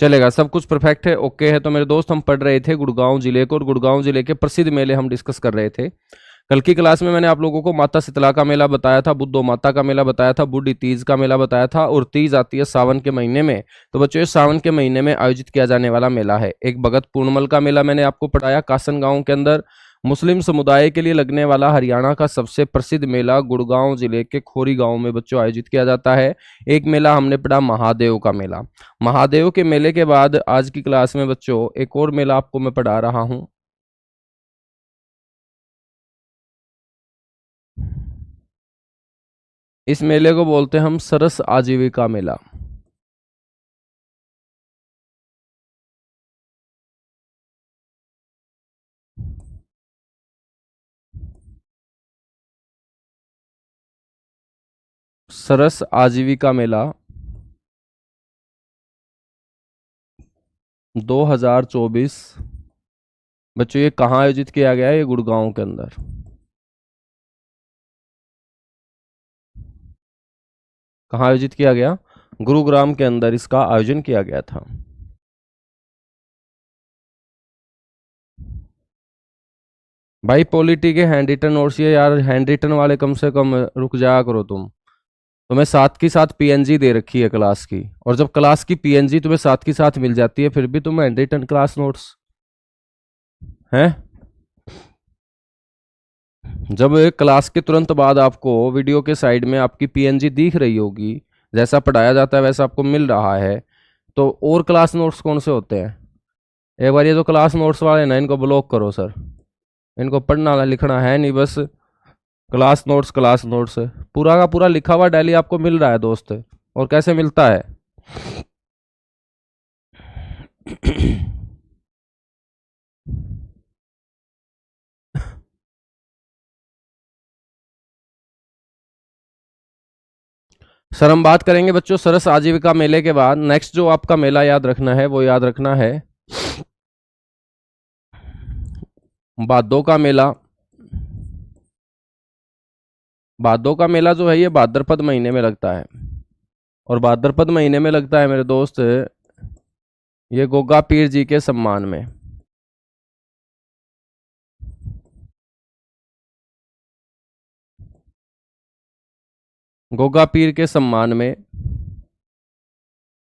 चलेगा, सब कुछ परफेक्ट है, ओके है। तो मेरे दोस्त हम पढ़ रहे थे गुड़गांव जिले को, और गुड़गांव जिले के प्रसिद्ध मेले हम डिस्कस कर रहे थे। कल की क्लास में मैंने आप लोगों को माता शीतला का मेला बताया था, बुद्धो माता का मेला बताया था, बूढ़ी तीज का मेला बताया था, और तीज आती है सावन के महीने में। तो बच्चों ये सावन के महीने में आयोजित किया जाने वाला मेला है। एक भगत पूर्णमल का मेला मैंने आपको पढ़ाया कासन गांव के अंदर। मुस्लिम समुदाय के लिए लगने वाला हरियाणा का सबसे प्रसिद्ध मेला गुड़गांव जिले के खोरी गांव में बच्चों आयोजित किया जाता है। एक मेला हमने पढ़ा महादेव का मेला। महादेव के मेले के बाद आज की क्लास में बच्चों एक और मेला आपको मैं पढ़ा रहा हूं। इस मेले को बोलते हैं हम सरस आजीविका मेला। सरस आजीविका मेला 2024 बच्चों ये कहाँ आयोजित किया गया है? ये गुड़गांव के अंदर। कहाँ आयोजित किया गया? गुरुग्राम के अंदर इसका आयोजन किया गया था। भाई पॉलिटी के हैंड रिटन नोट्स, ये यार हैंड रिटन वाले कम से कम रुक जाया करो तुम। तुम्हें साथ की साथ पीएनजी दे रखी है क्लास की, और जब क्लास की पीएनजी तुम्हें साथ की साथ मिल जाती है फिर भी तुम हैंड रिटन क्लास नोट्स हैं। जब क्लास के तुरंत बाद आपको वीडियो के साइड में आपकी पीएनजी दिख रही होगी, जैसा पढ़ाया जाता है वैसा आपको मिल रहा है, तो और क्लास नोट्स कौन से होते हैं? एक बार ये जो क्लास नोट्स वाले ना इनको ब्लॉक करो सर। इनको पढ़ना लिखना है नहीं, बस क्लास नोट्स क्लास नोट्स है। पूरा का पूरा लिखा हुआ डेली आपको मिल रहा है दोस्त। और कैसे मिलता है? सर हम बात करेंगे बच्चों सरस आजीविका मेले के बाद। नेक्स्ट जो आपका मेला याद रखना है वो याद रखना है भादों का मेला। भादों का मेला जो है ये भाद्रपद महीने में लगता है, और भाद्रपद महीने में लगता है मेरे दोस्त ये गोगा पीर जी के सम्मान में। गोगा पीर के सम्मान में।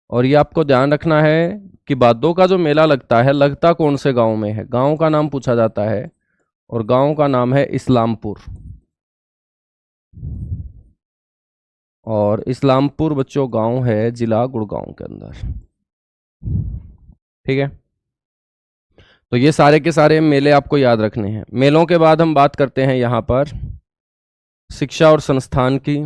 और ये आपको ध्यान रखना है कि भादों का जो मेला लगता है, लगता कौन से गांव में है? गांव का नाम पूछा जाता है, और गांव का नाम है इस्लामपुर। और इस्लामपुर बच्चों गांव है जिला गुड़गांव के अंदर। ठीक है, तो ये सारे के सारे मेले आपको याद रखने हैं। मेलों के बाद हम बात करते हैं यहाँ पर शिक्षा और संस्थान की।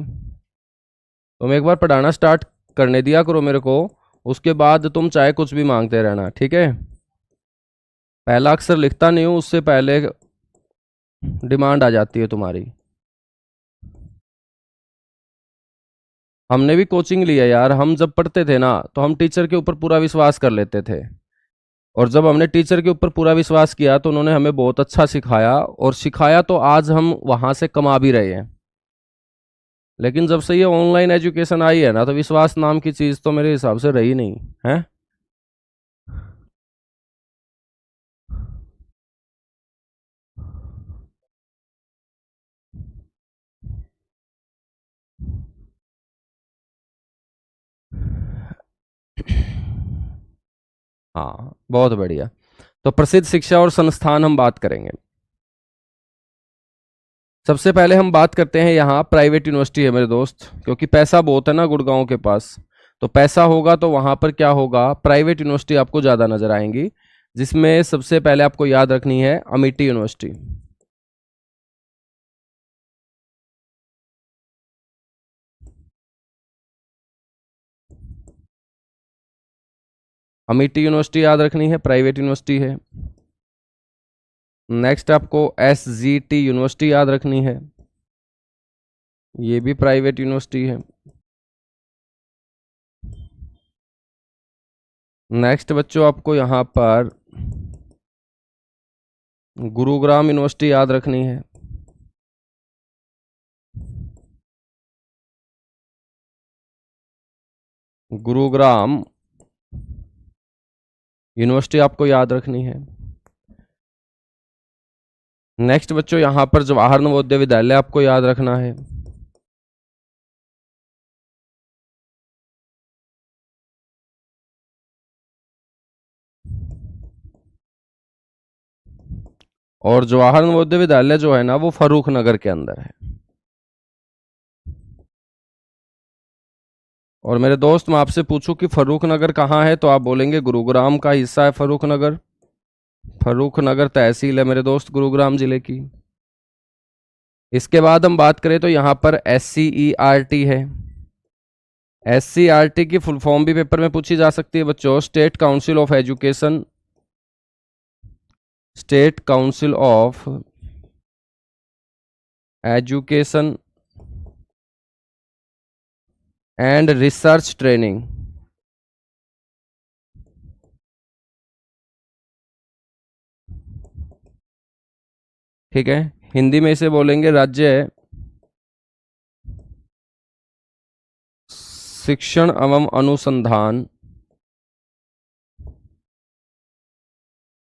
तुम एक बार पढ़ाना स्टार्ट करने दिया करो मेरे को, उसके बाद तुम चाहे कुछ भी मांगते रहना, ठीक है? पहला अक्षर लिखता नहीं हूँ उससे पहले डिमांड आ जाती है तुम्हारी। हमने भी कोचिंग लिया यार, हम जब पढ़ते थे ना तो हम टीचर के ऊपर पूरा विश्वास कर लेते थे, और जब हमने टीचर के ऊपर पूरा विश्वास किया तो उन्होंने हमें बहुत अच्छा सिखाया, और सिखाया तो आज हम वहां से कमा भी रहे हैं। लेकिन जब से ये ऑनलाइन एजुकेशन आई है ना, तो विश्वास नाम की चीज तो मेरे हिसाब से रही नहीं है। हाँ बहुत बढ़िया। तो प्रसिद्ध शिक्षा और संस्थान हम बात करेंगे। सबसे पहले हम बात करते हैं, यहाँ प्राइवेट यूनिवर्सिटी है मेरे दोस्त, क्योंकि पैसा बहुत है ना गुड़गांव के पास। तो पैसा होगा तो वहां पर क्या होगा, प्राइवेट यूनिवर्सिटी आपको ज्यादा नजर आएंगी, जिसमें सबसे पहले आपको याद रखनी है अमिटी यूनिवर्सिटी। अमिटी यूनिवर्सिटी याद रखनी है, प्राइवेट यूनिवर्सिटी है। नेक्स्ट आपको एसजीटी यूनिवर्सिटी याद रखनी है, ये भी प्राइवेट यूनिवर्सिटी है। नेक्स्ट बच्चों आपको यहाँ पर गुरुग्राम यूनिवर्सिटी याद रखनी है। गुरुग्राम यूनिवर्सिटी आपको याद रखनी है। नेक्स्ट बच्चों यहाँ पर जवाहर नवोदय विद्यालय आपको याद रखना है। और जवाहर नवोदय विद्यालय जो है ना वो फर्रुख नगर के अंदर है। और मेरे दोस्त मैं आपसे पूछूं कि फर्रुख नगर कहाँ है तो आप बोलेंगे गुरुग्राम का हिस्सा है फर्रुख नगर। फर्रुख नगर तहसील है मेरे दोस्त गुरुग्राम जिले की। इसके बाद हम बात करें तो यहाँ पर SCERT है। SCERT की फुल फॉर्म भी पेपर में पूछी जा सकती है बच्चों। State council of education, state council of education and research training. ठीक है, हिंदी में इसे बोलेंगे राज्य शिक्षण एवं अनुसंधान,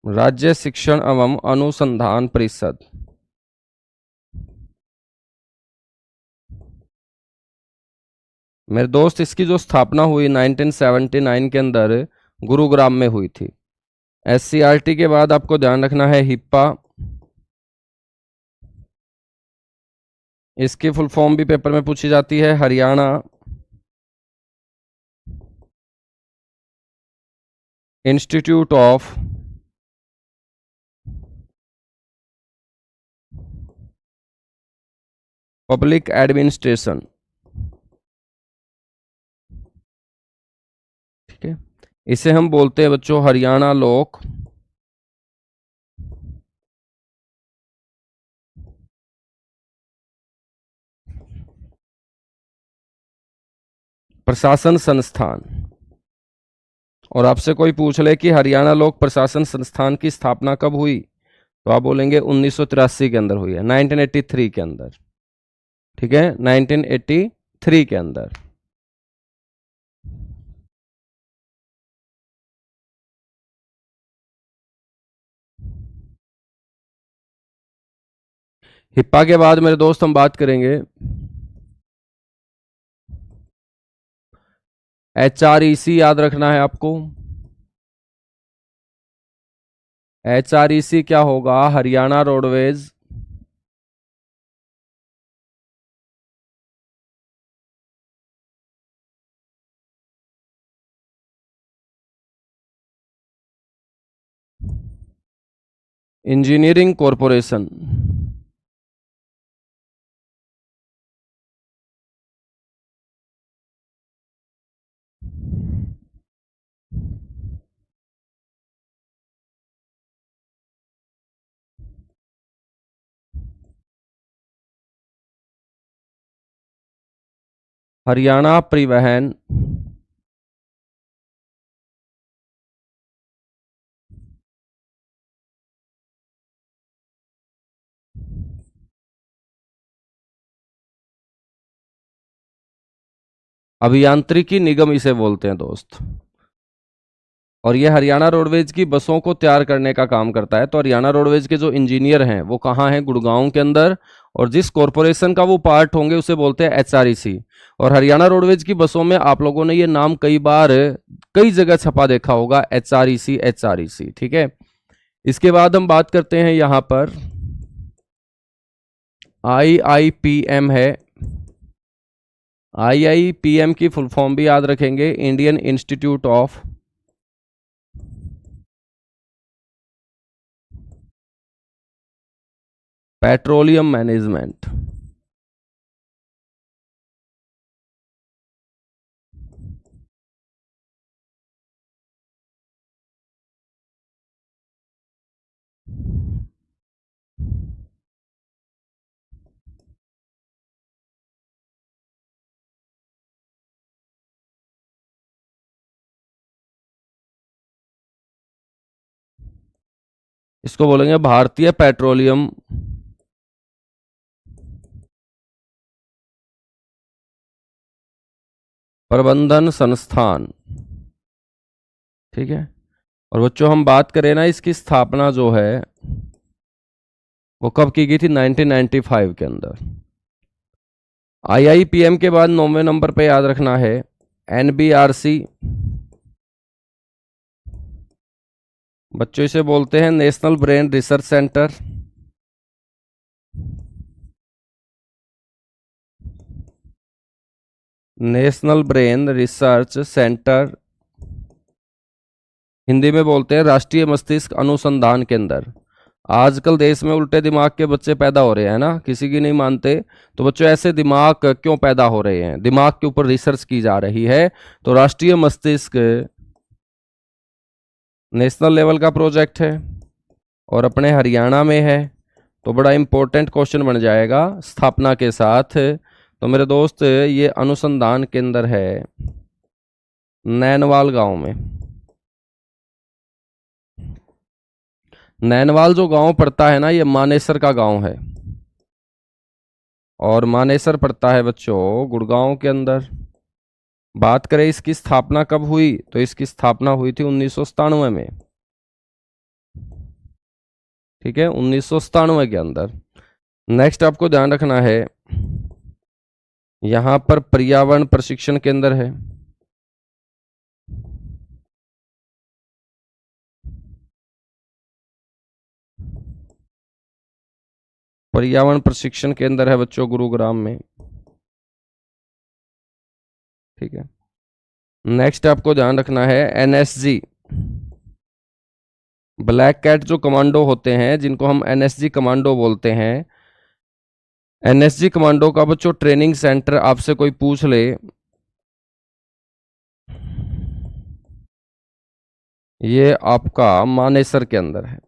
राज्य शिक्षण एवं अनुसंधान परिषद। मेरे दोस्त इसकी जो स्थापना हुई 1979 के अंदर गुरुग्राम में हुई थी। SCERT के बाद आपको ध्यान रखना है हिप्पा। इसकी फुल फॉर्म भी पेपर में पूछी जाती है, Haryana institute of public administration. ठीक है, इसे हम बोलते हैं बच्चों हरियाणा लोक प्रशासन संस्थान। और आपसे कोई पूछ ले कि हरियाणा लोक प्रशासन संस्थान की स्थापना कब हुई तो आप बोलेंगे 1983 के अंदर हुई है, 1983 के अंदर। ठीक है, 1983 के अंदर। हिप्पा के बाद मेरे दोस्त हम बात करेंगे HREC। याद रखना है आपको। HREC क्या होगा? Haryana roadways engineering corporation. Haryana परिवहन अभियांत्रिकी निगम इसे बोलते हैं दोस्त। और ये हरियाणा रोडवेज की बसों को तैयार करने का काम करता है। तो हरियाणा रोडवेज के जो इंजीनियर हैं वो कहाँ हैं? गुड़गांव के अंदर। और जिस कॉरपोरेशन का वो पार्ट होंगे उसे बोलते हैं HREC। और हरियाणा रोडवेज की बसों में आप लोगों ने ये नाम कई बार कई जगह छपा देखा होगा, HREC HREC। ठीक है, इसके बाद हम बात करते हैं यहाँ पर IIPM है। IIPM की फुल फॉर्म भी याद रखेंगे, Indian institute of petroleum management. इसको बोलेंगे भारतीय पेट्रोलियम प्रबंधन संस्थान। ठीक है, और बच्चों हम बात करें ना, इसकी स्थापना जो है वो कब की गई थी? 1995 के अंदर। IIPM के बाद 9वें नंबर पे याद रखना है NBRC। बच्चों इसे बोलते हैं national brain research centre. National brain research centre, Hindi में बोलते हैं राष्ट्रीय मस्तिष्क अनुसंधान केंद्र। आजकल देश में उल्टे दिमाग के बच्चे पैदा हो रहे हैं ना, किसी की नहीं मानते। तो बच्चों ऐसे दिमाग क्यों पैदा हो रहे हैं? दिमाग के ऊपर रिसर्च की जा रही है। तो राष्ट्रीय मस्तिष्क नेशनल लेवल का प्रोजेक्ट है और अपने हरियाणा में है। तो बड़ा इंपॉर्टेंट क्वेश्चन बन जाएगा स्थापना के साथ। तो मेरे दोस्त ये अनुसंधान केंद्र है नैनवाल गांव में। नैनवाल जो गांव पड़ता है ना, ये मानेसर का गांव है। और मानेसर पड़ता है बच्चों गुड़गांव के अंदर। बात करें इसकी स्थापना कब हुई, तो इसकी स्थापना हुई थी 1997 में। ठीक है, 1997 के अंदर। नेक्स्ट आपको ध्यान रखना है, यहां पर पर्यावरण प्रशिक्षण केंद्र है। पर्यावरण प्रशिक्षण केंद्र है बच्चों गुरुग्राम में। ठीक है, नेक्स्ट आपको ध्यान रखना है NSG। ब्लैक कैट जो कमांडो होते हैं, जिनको हम NSG कमांडो बोलते हैं, NSG कमांडो का बच्चों ट्रेनिंग सेंटर आपसे कोई पूछ ले, ये आपका मानेसर के अंदर है।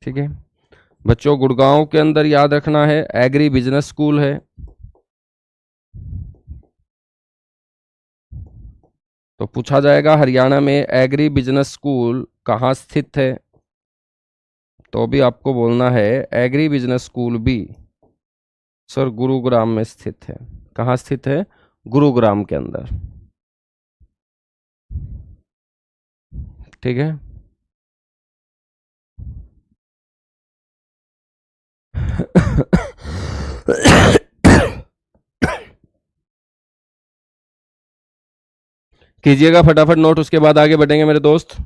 ठीक है बच्चों, गुड़गांव के अंदर याद रखना है एग्री बिजनेस स्कूल है। तो पूछा जाएगा हरियाणा में एग्री बिजनेस स्कूल कहाँ स्थित है, तो भी आपको बोलना है एग्री बिजनेस स्कूल भी सर गुरुग्राम में स्थित है। कहाँ स्थित है? गुरुग्राम के अंदर। ठीक है कीजिएगा फटाफट नोट, उसके बाद आगे बढ़ेंगे मेरे दोस्त।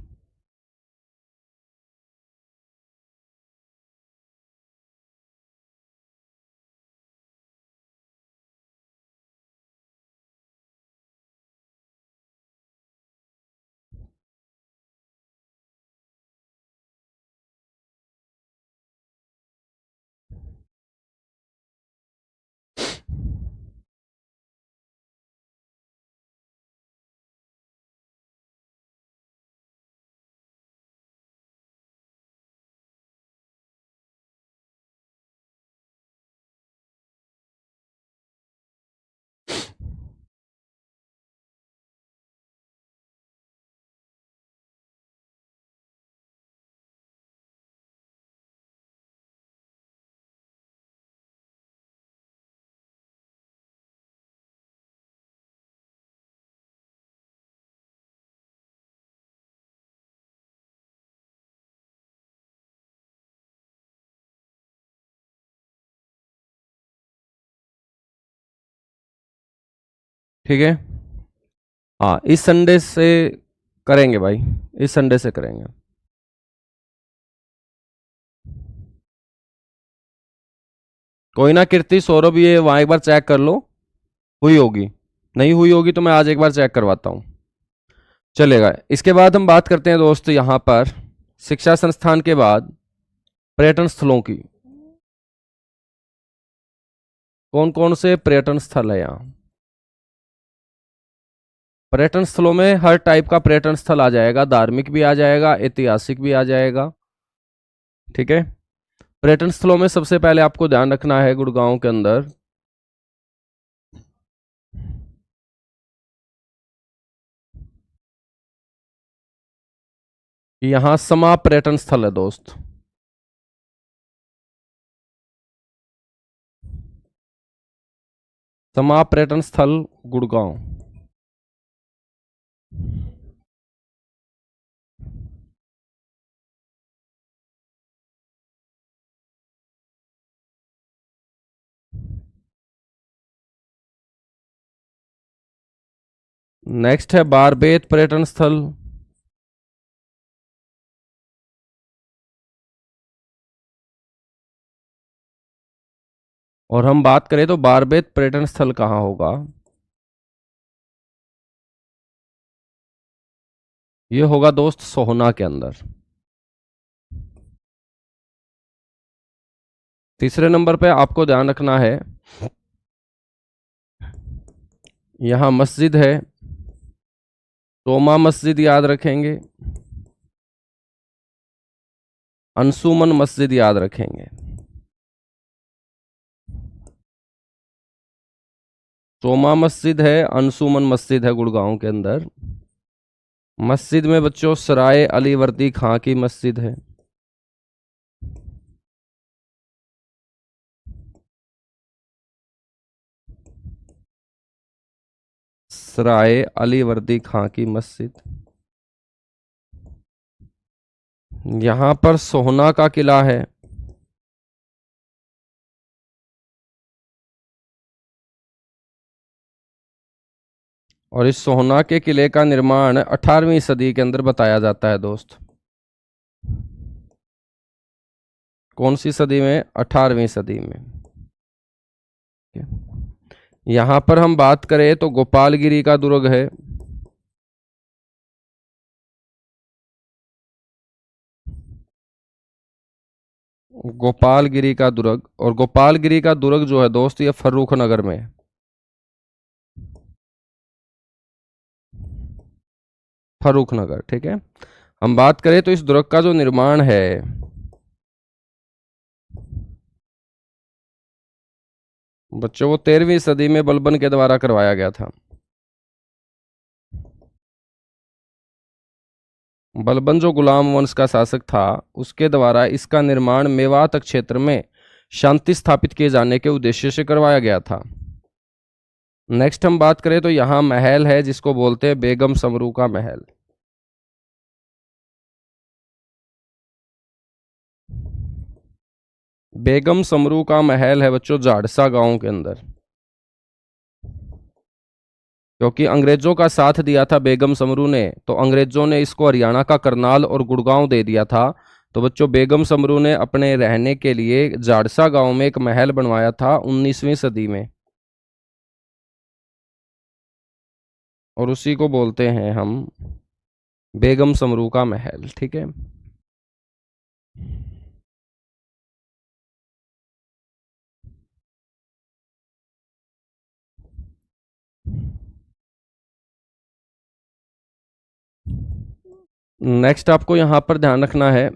ठीक है, हाँ इस संडे से करेंगे भाई, इस संडे से करेंगे। कोई ना कीर्ति, सौरभ, ये वहां एक बार चेक कर लो, हुई होगी। नहीं हुई होगी तो मैं आज एक बार चेक करवाता हूँ, चलेगा। इसके बाद हम बात करते हैं दोस्त यहाँ पर शिक्षा संस्थान के बाद पर्यटन स्थलों की। कौन कौन से पर्यटन स्थल है यहाँ? पर्यटन स्थलों में हर टाइप का पर्यटन स्थल आ जाएगा, धार्मिक भी आ जाएगा, ऐतिहासिक भी आ जाएगा। ठीक है, पर्यटन स्थलों में सबसे पहले आपको ध्यान रखना है गुड़गांव के अंदर कि यहाँ समा पर्यटन स्थल है दोस्त। समा पर्यटन स्थल गुड़गांव। नेक्स्ट है बारबेत पर्यटन स्थल। और हम बात करें तो बारबेत पर्यटन स्थल कहाँ होगा? ये होगा दोस्त सोहना के अंदर। तीसरे नंबर पे आपको ध्यान रखना है, यहां मस्जिद है, तोमा मस्जिद याद रखेंगे, अंशुमन मस्जिद याद रखेंगे। तोमा मस्जिद है, अंशुमन मस्जिद है गुड़गांव के अंदर। मस्जिद में बच्चों सराय अली वर्दी खां की मस्जिद है। सराय अली वर्दी खां की मस्जिद। यहां पर सोहना का किला है। और इस सोहना के किले का निर्माण 18वीं सदी के अंदर बताया जाता है दोस्त। कौन सी सदी में? 18वीं सदी में। यहां पर हम बात करें तो गोपालगिरी का दुर्ग है। गोपालगिरी का दुर्ग, और गोपालगिरी का दुर्ग जो है दोस्त ये फर्रुख नगर में है। फर्रुख नगर, ठीक है। हम बात करें तो इस दुर्ग का जो निर्माण है बच्चों वो 13वीं सदी में बलबन के द्वारा करवाया गया था। बलबन जो गुलाम वंश का शासक था उसके द्वारा इसका निर्माण मेवात क्षेत्र में शांति स्थापित किए जाने के उद्देश्य से करवाया गया था। नेक्स्ट हम बात करें तो यहां महल है जिसको बोलते हैं बेगम समरू का महल। बेगम समरू का महल है बच्चों जाड़सा गांव के अंदर। क्योंकि अंग्रेजों का साथ दिया था बेगम समरू ने, तो अंग्रेजों ने इसको हरियाणा का करनाल और गुड़गांव दे दिया था। तो बच्चों बेगम समरू ने अपने रहने के लिए जाड़सा गांव में एक महल बनवाया था 19वीं सदी में, और उसी को बोलते हैं हम बेगम समरू का महल, ठीक है। नेक्स्ट आपको यहां पर ध्यान रखना है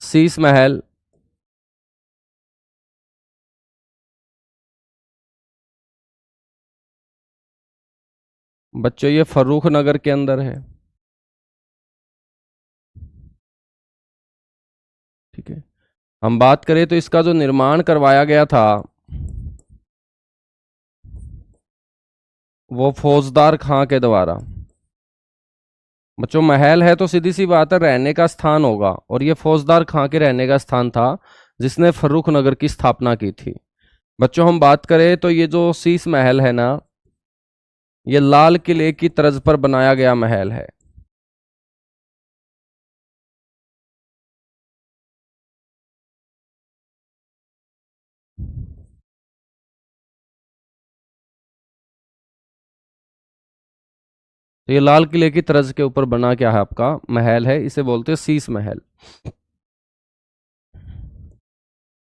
शीश महल। बच्चों ये फर्रुख नगर के अंदर है, ठीक है। हम बात करें तो इसका जो निर्माण करवाया गया था वो फौजदार खां के द्वारा। बच्चों महल है तो सीधी सी बात है रहने का स्थान होगा, और ये फौजदार खां के रहने का स्थान था जिसने फर्रुख नगर की स्थापना की थी। बच्चों हम बात करें तो ये जो शीश महल है ना, ये लाल किले की तर्ज पर बनाया गया महल है। तो ये लाल किले की तर्ज के ऊपर बना क्या है आपका महल है, इसे बोलते हैं शीश महल।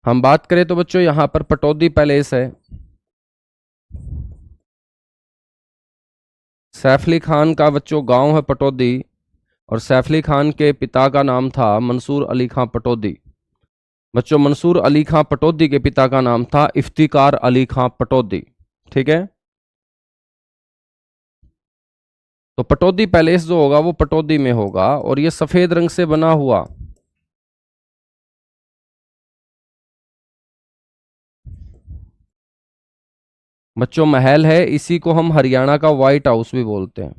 हम बात करें तो बच्चों यहां पर पटौदी पैलेस है। सैफ अली खान का बच्चों गांव है पटौदी, और सैफ अली खान के पिता का नाम था मंसूर अली खां पटौदी। बच्चों मंसूर अली खां पटौदी के पिता का नाम था इफ्तिकार अली खां पटौदी, ठीक है। तो पटौदी पैलेस जो होगा वो पटौदी में होगा, और ये सफेद रंग से बना हुआ बच्चों महल है, इसी को हम हरियाणा का व्हाइट हाउस भी बोलते हैं।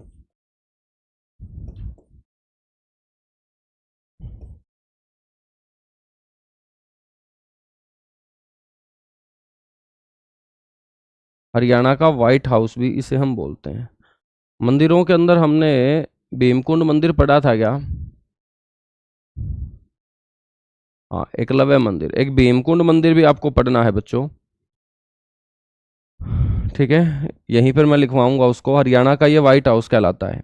हरियाणा का व्हाइट हाउस भी इसे हम बोलते हैं। मंदिरों के अंदर हमने भीमकुंड मंदिर पढ़ा था क्या? हाँ, एकलव्य मंदिर, एक भीमकुंड मंदिर भी आपको पढ़ना है बच्चों। ठीक है, यहीं पर मैं लिखवाऊंगा उसको, हरियाणा का ये व्हाइट हाउस कहलाता है।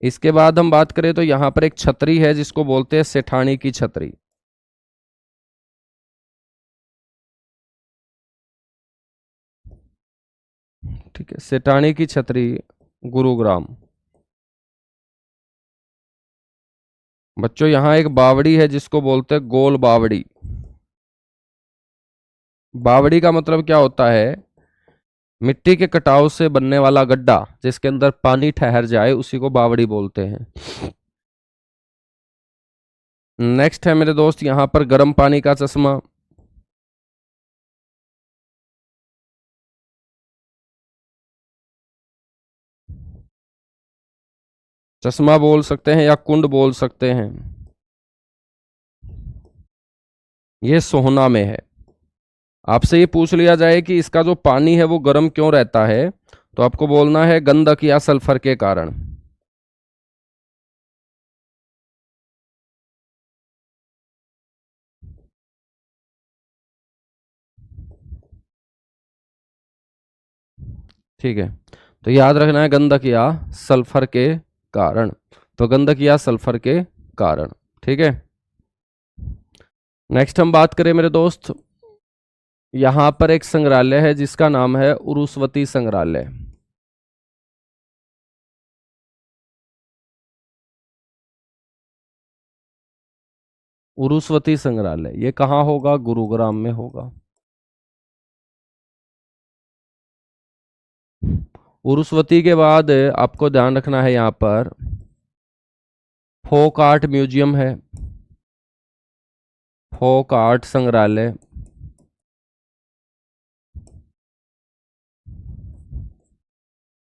इसके बाद हम बात करें तो यहाँ पर एक छतरी है जिसको बोलते हैं सेठानी की छतरी। ठीक है, सेठानी की छतरी, गुरुग्राम। बच्चों यहाँ एक बावड़ी है जिसको बोलते हैं गोल बावड़ी। बावड़ी का मतलब क्या होता है? मिट्टी के कटाव से बनने वाला गड्ढा जिसके अंदर पानी ठहर जाए उसी को बावड़ी बोलते हैं। नेक्स्ट है मेरे दोस्त यहाँ पर गर्म पानी का चश्मा। चश्मा बोल सकते हैं या कुंड बोल सकते हैं। ये सोहना में है। आपसे ये पूछ लिया जाए कि इसका जो पानी है वो गर्म क्यों रहता है, तो आपको बोलना है गंधक या सल्फर के कारण। ठीक है, तो याद रखना है गंधक या सल्फर के कारण। तो गंधक या सल्फर के कारण। ठीक है, नेक्स्ट हम बात करें मेरे दोस्त, यहाँ पर एक संग्रहालय है जिसका नाम है उरुस्वती संग्रहालय। उरुस्वती संग्रहालय ये कहाँ होगा? गुरुग्राम में होगा। उरुस्वती के बाद आपको ध्यान रखना है यहाँ पर फोक आर्ट म्यूजियम है, फोक आर्ट संग्रहालय।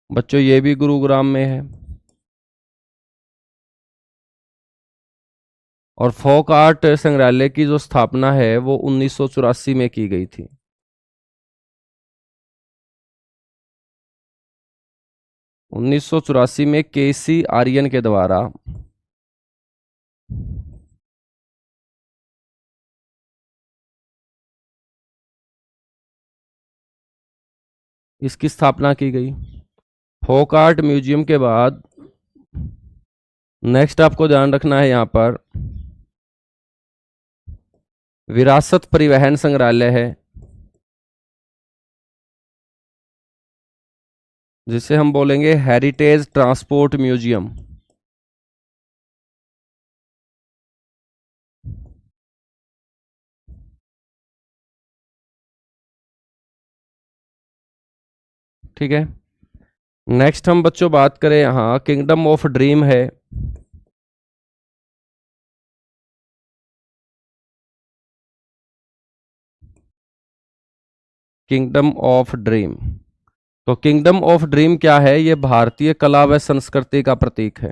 बच्चों ये भी गुरुग्राम में है। और फोक आर्ट संग्रहालय की जो स्थापना है वो 1984 में की गई थी। 1984 में केसी आर्यन के द्वारा। इसकी स्थापना की गई। फोक आर्ट म्यूजियम के बाद नेक्स्ट आपको ध्यान रखना है यहाँ पर विरासत परिवहन संग्रहालय है जिसे हम बोलेंगे हेरिटेज ट्रांसपोर्ट म्यूजियम। ठीक है, नेक्स्ट हम बच्चों बात करें यहाँ किंगडम ऑफ ड्रीम है। किंगडम ऑफ ड्रीम, तो किंगडम ऑफ ड्रीम क्या है? ये भारतीय कला व संस्कृति का प्रतीक है।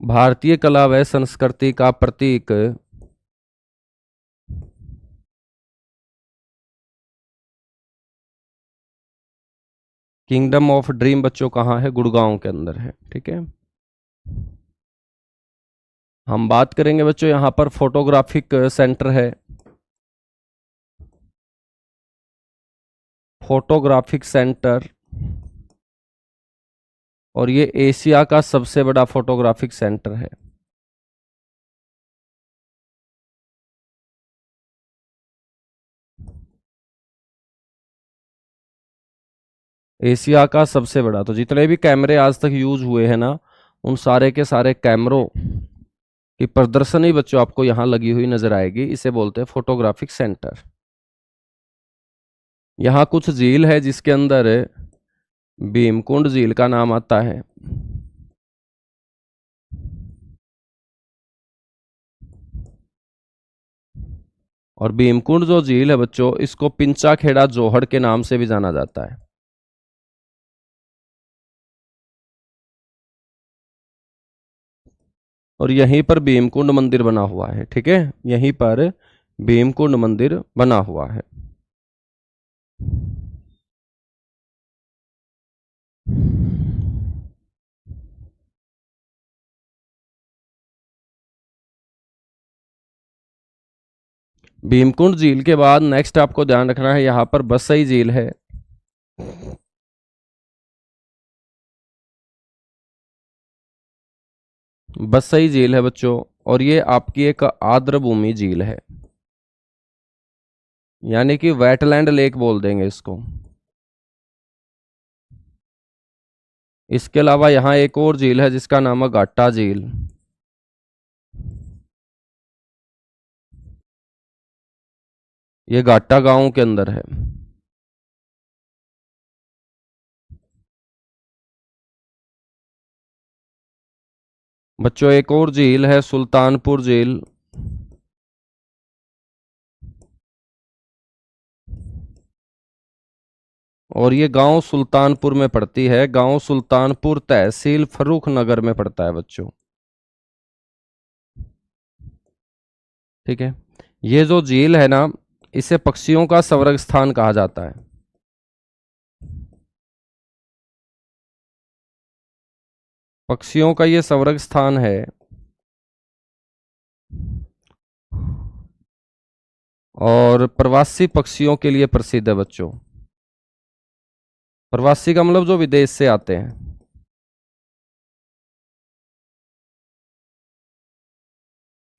भारतीय कला व संस्कृति का प्रतीक किंगडम ऑफ ड्रीम बच्चों कहाँ है? गुड़गांव के अंदर है। ठीक है, हम बात करेंगे बच्चों यहाँ पर फोटोग्राफिक सेंटर है, फोटोग्राफिक सेंटर। और ये एशिया का सबसे बड़ा फोटोग्राफिक सेंटर है। एशिया का सबसे बड़ा, तो जितने भी कैमरे आज तक यूज हुए हैं ना, उन सारे के सारे कैमरों की प्रदर्शनी बच्चों आपको यहाँ लगी हुई नजर आएगी। इसे बोलते हैं फोटोग्राफिक सेंटर। यहाँ कुछ झील है जिसके अंदर भीमकुंड झील का नाम आता है। और भीमकुंड जो झील है बच्चों, इसको पिंचा खेड़ा जोहड़ के नाम से भी जाना जाता है। और यहीं पर भीमकुंड मंदिर बना हुआ है। ठीक है, यहीं पर भीमकुंड मंदिर बना हुआ है। भीमकुंड झील के बाद नेक्स्ट आपको ध्यान रखना है, यहां पर बसई झील है। बसई झील है बच्चों, और ये आपकी एक आर्द्र भूमि झील है, यानी कि वेटलैंड लेक बोल देंगे इसको। इसके अलावा यहाँ एक और झील है जिसका नाम है घाटा झील। ये घाटा गांव के अंदर है। बच्चों एक और झील है सुल्तानपुर झील। और ये गांव सुल्तानपुर में पड़ती है। गांव सुल्तानपुर तहसील फर्रुख नगर में पड़ता है बच्चों। ठीक है, ये जो झील है ना, इसे पक्षियों का स्वर्ग स्थान कहा जाता है। पक्षियों का ये स्वर्ग स्थान है। और प्रवासी पक्षियों के लिए प्रसिद्ध है बच्चों। प्रवासी का मतलब जो विदेश से आते हैं।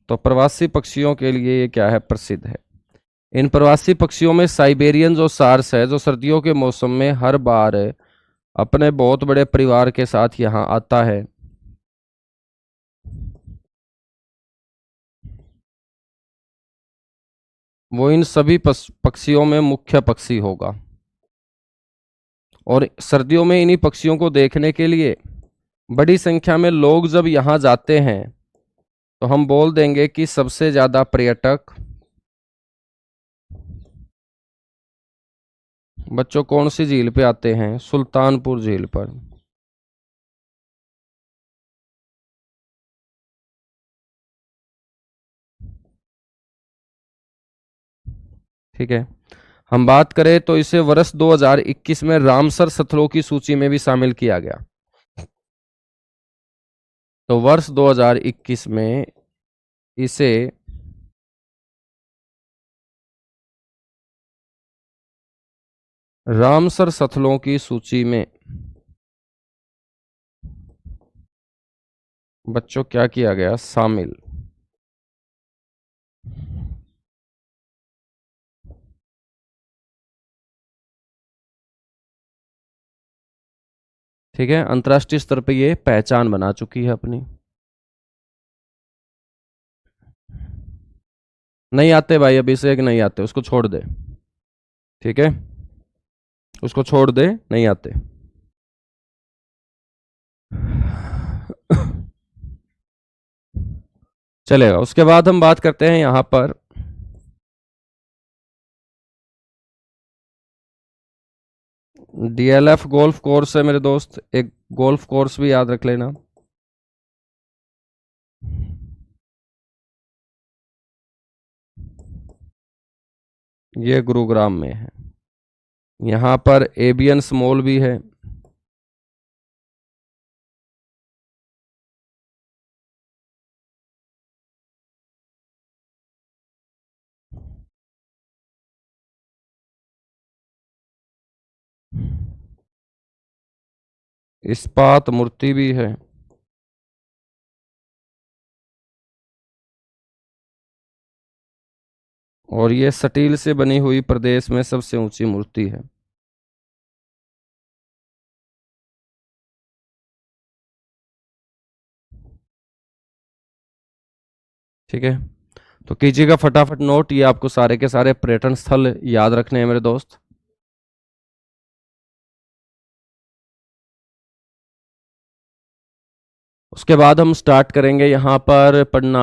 तो प्रवासी पक्षियों के लिए ये क्या है, प्रसिद्ध है। इन प्रवासी पक्षियों में साइबेरियन जो सार्स है, जो सर्दियों के मौसम में हर बार अपने बहुत बड़े परिवार के साथ यहाँ आता है। वो इन सभी पक्षियों में मुख्य पक्षी होगा। और सर्दियों में इन्हीं पक्षियों को देखने के लिए बड़ी संख्या में लोग जब यहाँ जाते हैं, तो हम बोल देंगे कि सबसे ज्यादा पर्यटक बच्चों कौन सी झील पे आते हैं, सुल्तानपुर झील पर। ठीक है, हम बात करें तो इसे वर्ष 2021 में रामसर स्थलों की सूची में भी शामिल किया गया। तो वर्ष 2021 में इसे रामसर स्थलों की सूची में बच्चों क्या किया गया, शामिल। ठीक है, अंतर्राष्ट्रीय स्तर पे ये पहचान बना चुकी है अपनी। नहीं आते भाई, अभिषेक नहीं आते, उसको छोड़ दे। ठीक है, उसको छोड़ दे, नहीं आते। चलेगा। उसके बाद हम बात करते हैं यहां पर डीएलएफ गोल्फ कोर्स है मेरे दोस्त, एक गोल्फ कोर्स भी याद रख लेना। ये गुरुग्राम में है। यहाँ पर एबियंस मॉल भी है। इस्पात मूर्ति भी है। और ये स्टील से बनी हुई प्रदेश में सबसे ऊंची मूर्ति है। ठीक है, तो कीजिएगा फटाफट नोट, ये आपको सारे के सारे पर्यटन स्थल याद रखने हैं मेरे दोस्त। उसके बाद हम स्टार्ट करेंगे यहाँ पर पढ़ना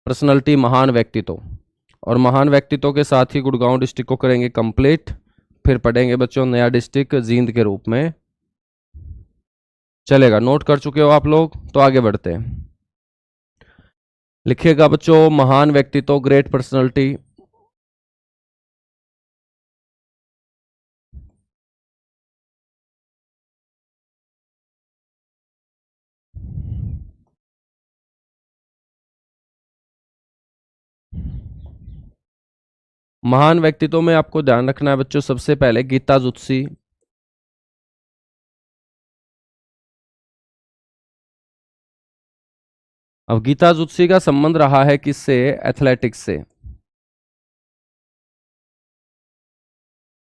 पर्सनैलिटी, महान व्यक्तित्व। और महान व्यक्तित्व के साथ ही गुड़गांव डिस्ट्रिक्ट को करेंगे कंप्लीट। फिर पढ़ेंगे बच्चों नया डिस्ट्रिक्ट जींद के रूप में। चलेगा, नोट कर चुके हो आप लोग, तो आगे बढ़ते हैं। लिखिएगा बच्चों महान व्यक्तित्व, ग्रेट पर्सनालिटी। महान व्यक्तित्व में आपको ध्यान रखना है बच्चों, सबसे पहले गीता जुत्सी। अब गीता जुत्सी का संबंध रहा है किससे? एथलेटिक्स से।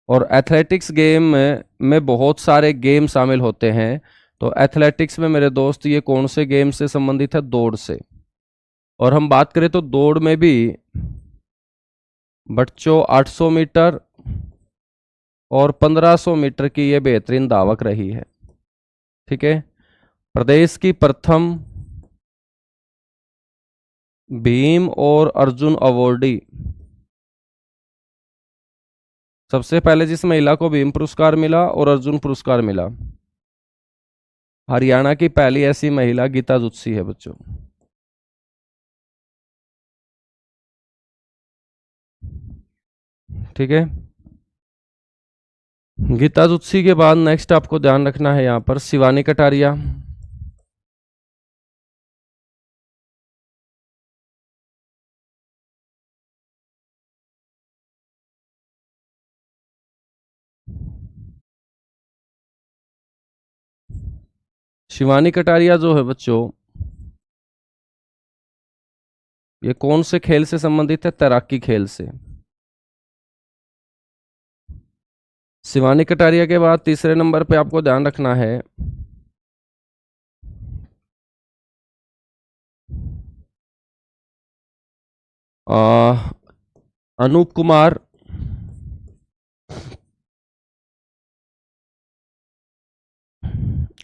और एथलेटिक्स गेम में बहुत सारे गेम शामिल होते हैं। तो एथलेटिक्स में मेरे दोस्त ये कौन से गेम से संबंधित है? दौड़ से। और हम बात करें तो दौड़ में भी बच्चों 800 मीटर और 1500 मीटर की ये बेहतरीन धावक रही है। ठीक है। प्रदेश की प्रथम भीम और अर्जुन अवॉर्डी, सबसे पहले जिस महिला को भीम पुरस्कार मिला और अर्जुन पुरस्कार मिला, हरियाणा की पहली ऐसी महिला गीता जुत्सी है बच्चों। ठीक है। गीता जुत्सी के बाद नेक्स्ट आपको ध्यान रखना है यहां पर शिवानी कटारिया। शिवानी कटारिया जो है बच्चों, ये कौन से खेल से संबंधित है? तैराकी खेल से। शिवानी कटारिया के बाद तीसरे नंबर पे आपको ध्यान रखना है अनूप कुमार।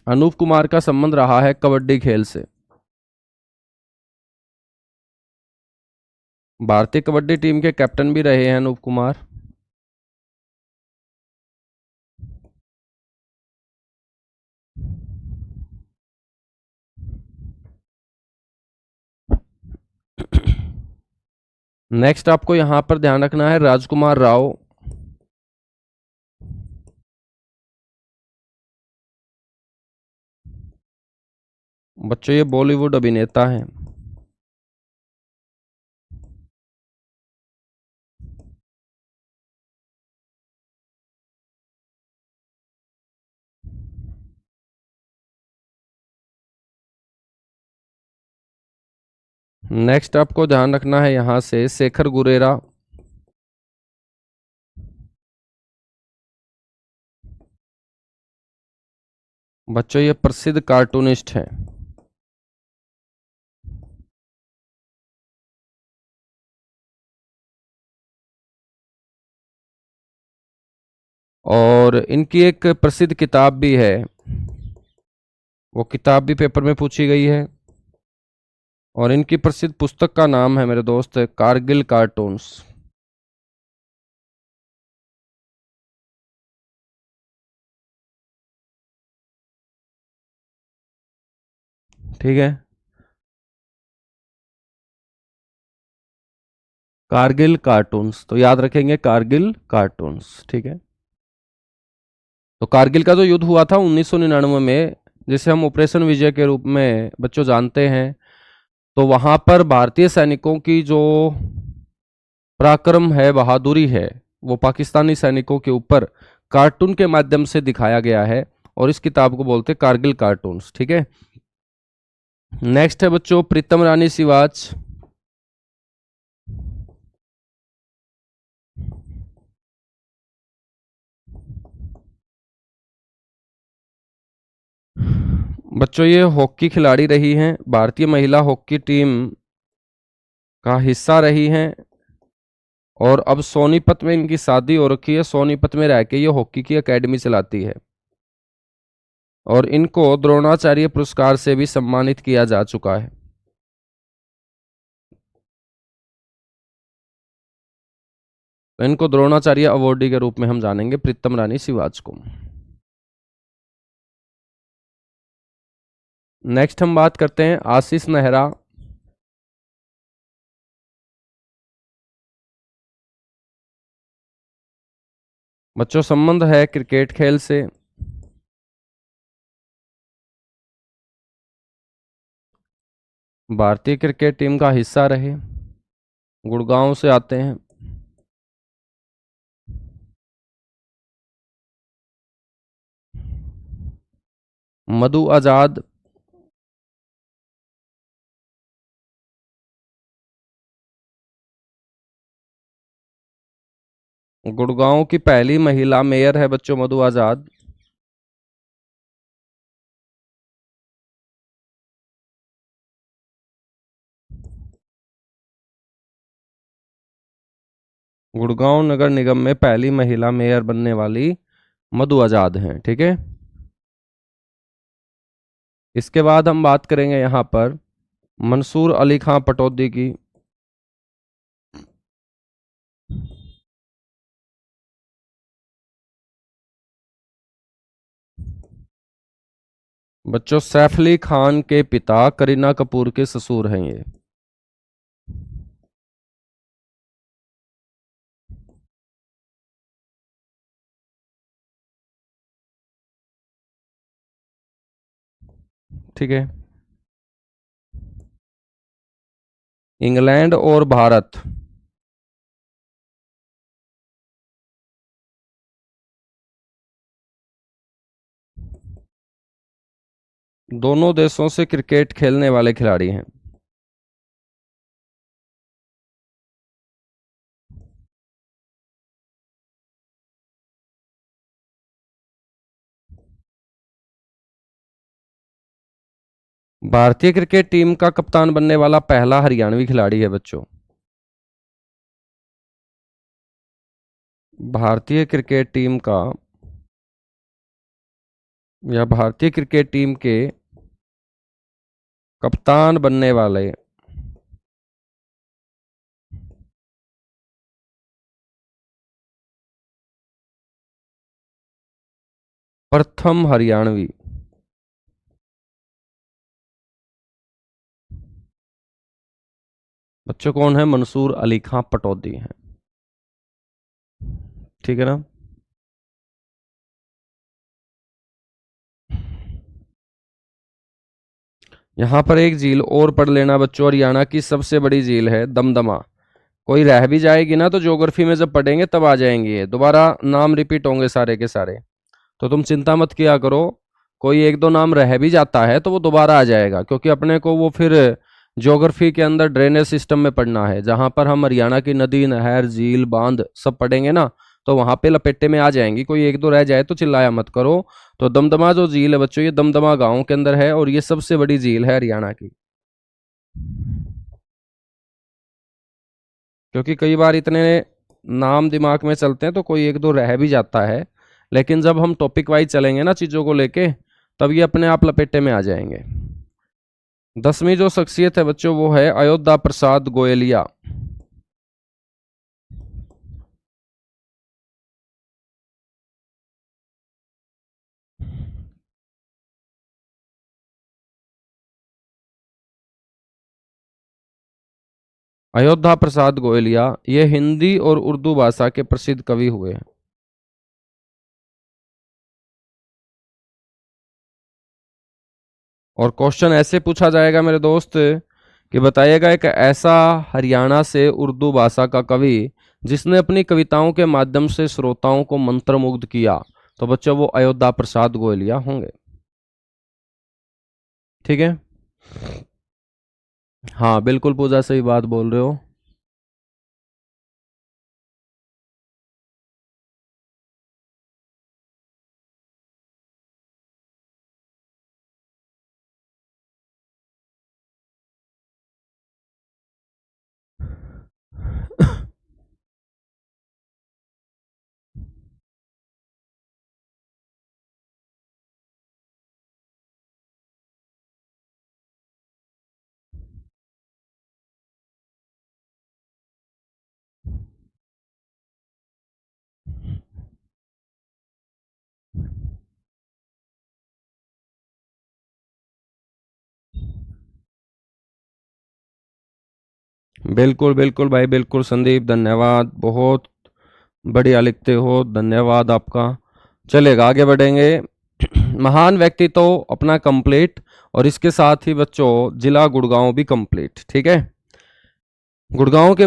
अनूप कुमार का संबंध रहा है कबड्डी खेल से। भारतीय कबड्डी टीम के कैप्टन भी रहे हैं अनूप कुमार। नेक्स्ट आपको यहां पर ध्यान रखना है राजकुमार राव। बच्चों ये बॉलीवुड अभिनेता हैं। नेक्स्ट आपको ध्यान रखना है यहां से शेखर गुरेरा। बच्चों ये प्रसिद्ध कार्टूनिस्ट हैं। और इनकी एक प्रसिद्ध किताब भी है, वो किताब भी पेपर में पूछी गई है। और इनकी प्रसिद्ध पुस्तक का नाम है मेरे दोस्त कारगिल कार्टून्स। ठीक है। कारगिल कार्टून्स, तो याद रखेंगे कारगिल कार्टून्स। ठीक है। तो कारगिल का जो युद्ध हुआ था 1999 में, जिसे हम ऑपरेशन विजय के रूप में बच्चों जानते हैं, तो वहां पर भारतीय सैनिकों की जो पराक्रम है, बहादुरी है, वो पाकिस्तानी सैनिकों के ऊपर कार्टून के माध्यम से दिखाया गया है। और इस किताब को बोलते हैं कारगिल कार्टून्स। ठीक है। नेक्स्ट है बच्चों प्रीतम रानी सिवाच। बच्चों ये हॉकी खिलाड़ी रही हैं, भारतीय महिला हॉकी टीम का हिस्सा रही हैं। और अब सोनीपत में इनकी शादी हो रखी है, सोनीपत में रह के ये हॉकी की एकेडमी चलाती है। और इनको द्रोणाचार्य पुरस्कार से भी सम्मानित किया जा चुका है। इनको द्रोणाचार्य अवॉर्डी के रूप में हम जानेंगे, प्रीतम रानी शिवाज को। नेक्स्ट हम बात करते हैं आशीष नेहरा। बच्चों संबंध है क्रिकेट खेल से। भारतीय क्रिकेट टीम का हिस्सा रहे, गुड़गांव से आते हैं। मधु आजाद। गुड़गांव की पहली महिला मेयर है बच्चों मधु आजाद। गुड़गांव नगर निगम में पहली महिला मेयर बनने वाली मधु आजाद हैं, ठीक है। इसके बाद हम बात करेंगे यहां पर मंसूर अली खां पटौदी की। बच्चों सैफ अली खान के पिता करीना कपूर के ससुर हैं ये। ठीक है। इंग्लैंड और भारत, दोनों देशों से क्रिकेट खेलने वाले खिलाड़ी हैं। भारतीय क्रिकेट टीम का कप्तान बनने वाला पहला हरियाणवी खिलाड़ी है बच्चों। भारतीय क्रिकेट टीम का या भारतीय क्रिकेट टीम के कप्तान बनने वाले प्रथम हरियाणवी बच्चों कौन है? मंसूर अली खां पटौदी हैं, ठीक है ना। यहां पर एक झील और पढ़ लेना बच्चों, हरियाणा की सबसे बड़ी झील है दमदमा। कोई रह भी जाएगी ना तो ज्योग्राफी में जब पढ़ेंगे तब आ जाएंगे, ये दोबारा नाम रिपीट होंगे सारे के सारे, तो तुम चिंता मत किया करो। कोई एक दो नाम रह भी जाता है तो वो दोबारा आ जाएगा, क्योंकि अपने को वो फिर ज्योग्राफी के अंदर ड्रेनेज सिस्टम में पढ़ना है, जहां पर हम हरियाणा की नदी नहर झील बांध सब पढ़ेंगे ना, तो वहां पे लपेटे में आ जाएंगी। कोई एक दो रह जाए तो चिल्लाया मत करो। तो दमदमा जो झील है बच्चों, ये दमदमा गांव के अंदर है और ये सबसे बड़ी झील है हरियाणा की। क्योंकि कई बार इतने नाम दिमाग में चलते हैं तो कोई एक दो रह भी जाता है, लेकिन जब हम टॉपिक वाइज चलेंगे ना चीजों को लेके, तब ये अपने आप लपेटे में आ जाएंगे। 10वीं जो शख्सियत है बच्चों वो है अयोध्या प्रसाद गोयलिया। अयोध्या प्रसाद गोयलिया ये हिंदी और उर्दू भाषा के प्रसिद्ध कवि हुए हैं। और क्वेश्चन ऐसे पूछा जाएगा मेरे दोस्त कि बताइएगा एक ऐसा हरियाणा से उर्दू भाषा का कवि जिसने अपनी कविताओं के माध्यम से श्रोताओं को मंत्रमुग्ध किया, तो बच्चों वो अयोध्या प्रसाद गोयलिया होंगे, ठीक है। हाँ बिल्कुल पूजा, सही बात बोल रहे हो। बिल्कुल बिल्कुल भाई, बिल्कुल संदीप, धन्यवाद, बहुत बढ़िया लिखते हो, धन्यवाद आपका। चलेगा, आगे बढ़ेंगे। महान व्यक्ति तो अपना कंप्लीट, और इसके साथ ही बच्चों जिला गुड़गांव भी कंप्लीट। ठीक है, गुड़गांव के